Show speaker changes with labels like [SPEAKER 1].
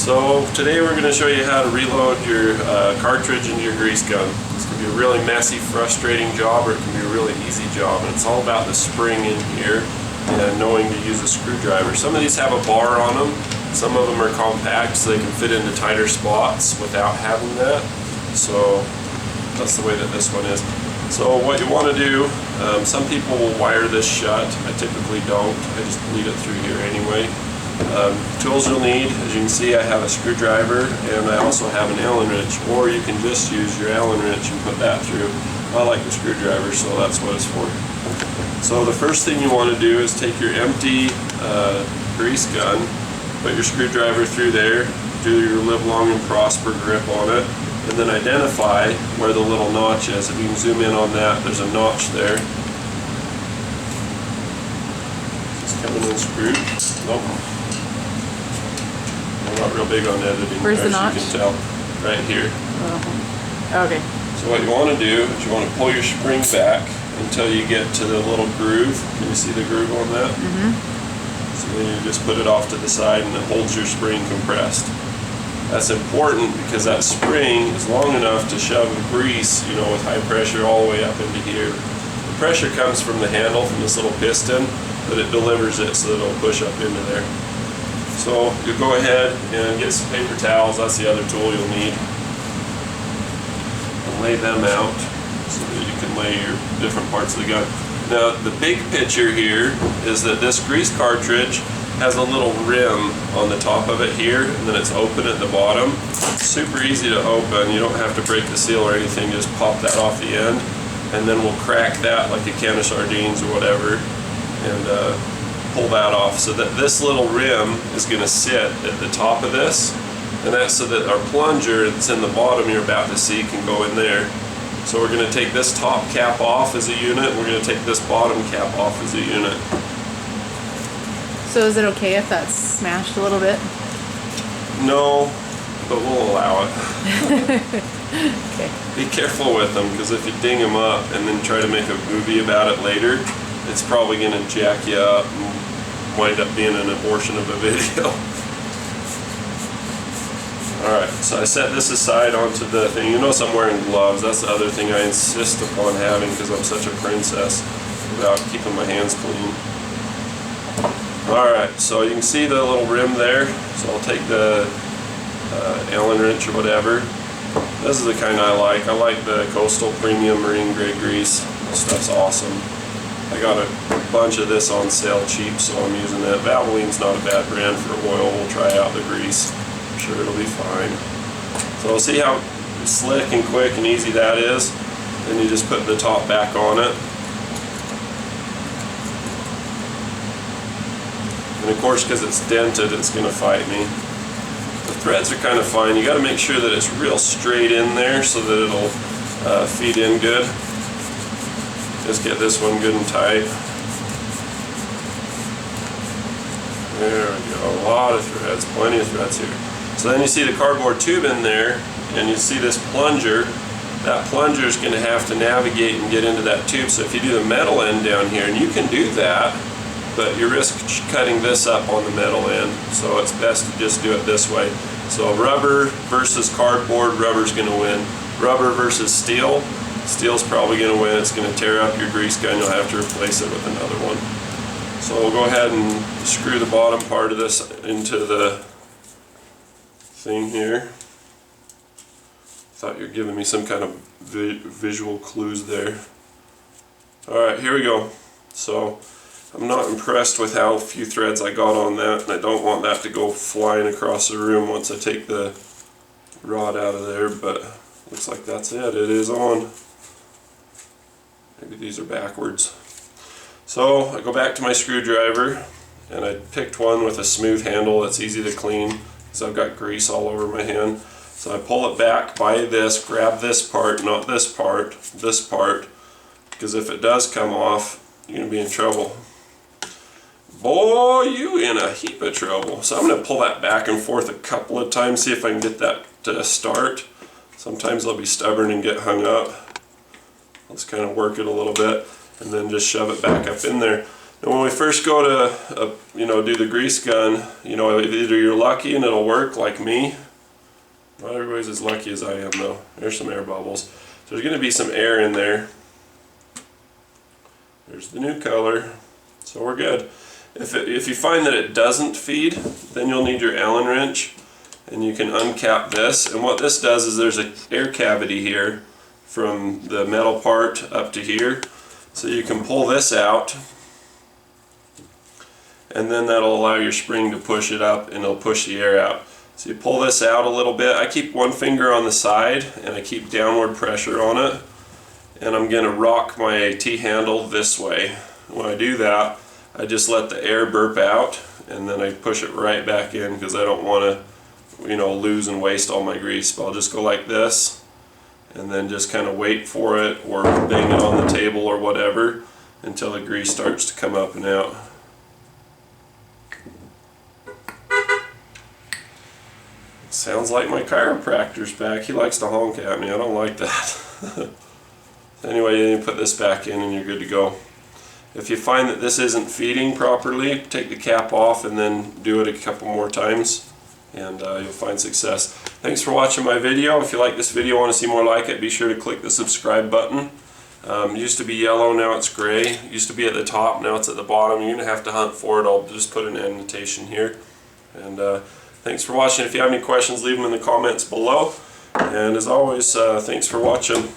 [SPEAKER 1] So today we're going to show you how to reload your cartridge into your grease gun. This can be a really messy, frustrating job, or it can be a really easy job, and it's all about the spring in here and knowing to use a screwdriver. Some of these have a bar on them, some of them are compact so they can fit into tighter spots without having that. So that's the way that this one is. So what you want to do, some people will wire this shut. I typically don't. I just bleed it through here anyway. Tools you'll need, as you can see, I have a screwdriver and I also have an Allen wrench, or you can just use your Allen wrench and put that through. I like the screwdriver, so that's what it's for. So the first thing you want to do is take your empty grease gun, put your screwdriver through there, do your live long and prosper grip on it, and then identify where the little notch is. If you can zoom in on that, there's a notch there. It's coming in screwed. Nope. I'm not real big on editing.
[SPEAKER 2] Where's the notch?
[SPEAKER 1] You can tell. Right here.
[SPEAKER 2] Okay.
[SPEAKER 1] So what you want to do is you want to pull your spring back until you get to the little groove. Can you see the groove on that? Mm-hmm. So then you just put it off to the side and it holds your spring compressed. That's important because that spring is long enough to shove grease, with high pressure all the way up into here. The pressure comes from the handle, from this little piston, but it delivers it so that it'll push up into there. So you go ahead and get some paper towels. That's the other tool you'll need. And lay them out so that you can lay your different parts of the gun. Now the big picture here is that this grease cartridge has a little rim on the top of it here, and then it's open at the bottom. It's super easy to open. You don't have to break the seal or anything. Just pop that off the end, and then we'll crack that like a can of sardines or whatever, and pull that off, so that this little rim is going to sit at the top of this, and that's so that our plunger that's in the bottom you're about to see can go in there. So we're going to take this top cap off as a unit, and we're going to take this bottom cap off as a unit.
[SPEAKER 2] So is it okay if that's smashed a little bit?
[SPEAKER 1] No, but we'll allow it.
[SPEAKER 2] Okay.
[SPEAKER 1] Be careful with them, because if you ding them up and then try to make a movie about it later, it's probably going to jack you up and wind up being an abortion of a video. Alright, so I set this aside onto the thing. You notice I'm wearing gloves. That's the other thing I insist upon having because I'm such a princess without keeping my hands clean. Alright, so you can see the little rim there. So I'll take the Allen wrench or whatever. This is the kind I like. I like the Coastal Premium Marine Grade Grease. This stuff's awesome. I got a bunch of this on sale cheap, so I'm using it. Valvoline's not a bad brand for oil. We'll try out the grease. I'm sure it'll be fine. So see how slick and quick and easy that is? Then you just put the top back on it. And of course, because it's dented, it's going to fight me. The threads are kind of fine. You got to make sure that it's real straight in there so that it'll feed in good. Just get this one good and tight. There we go. A lot of threads, plenty of threads here. So then you see the cardboard tube in there, and you see this plunger. That plunger is going to have to navigate and get into that tube. So if you do the metal end down here, and you can do that, but you risk cutting this up on the metal end. So it's best to just do it this way. So rubber versus cardboard, rubber's going to win. Rubber versus steel, steel's probably going to win. It's going to tear up your grease gun. You'll have to replace it with another one. So we'll go ahead and screw the bottom part of this into the thing here. Thought you were giving me some kind of visual clues there. Alright, here we go. So I'm not impressed with how few threads I got on that, and I don't want that to go flying across the room once I take the rod out of there, but looks like that's it. It is on. Maybe these are backwards. So I go back to my screwdriver, and I picked one with a smooth handle that's easy to clean because I've got grease all over my hand. So I pull it back by this, grab this part, not this part, because if it does come off, you're going to be in trouble. Boy, you in a heap of trouble. So I'm going to pull that back and forth a couple of times, see if I can get that to start. Sometimes they'll be stubborn and get hung up. Let's kind of work it a little bit and then just shove it back up in there. And when we first go to, do the grease gun, either you're lucky and it'll work like me. Not everybody's as lucky as I am though. There's some air bubbles. So there's going to be some air in there. There's the new color. So we're good. If you find that it doesn't feed, then you'll need your Allen wrench. And you can uncap this. And what this does is there's an air cavity here from the metal part up to here. So you can pull this out. And then that'll allow your spring to push it up and it'll push the air out. So you pull this out a little bit. I keep one finger on the side and I keep downward pressure on it. And I'm going to rock my T-handle this way. When I do that, I just let the air burp out and then I push it right back in because I don't want to, lose and waste all my grease. But I'll just go like this and then just kind of wait for it or bang it on the table or whatever until the grease starts to come up and out. Sounds like my chiropractor's back. He likes to honk at me. I don't like that. Anyway, you put this back in and you're good to go. If you find that this isn't feeding properly, take the cap off and then do it a couple more times and you'll find success. Thanks for watching my video. If you like this video and want to see more like it, be sure to click the subscribe button. It used to be yellow, now it's gray. It used to be at the top, now it's at the bottom. You're going to have to hunt for it. I'll just put an annotation here. And thanks for watching. If you have any questions, leave them in the comments below. And as always, thanks for watching.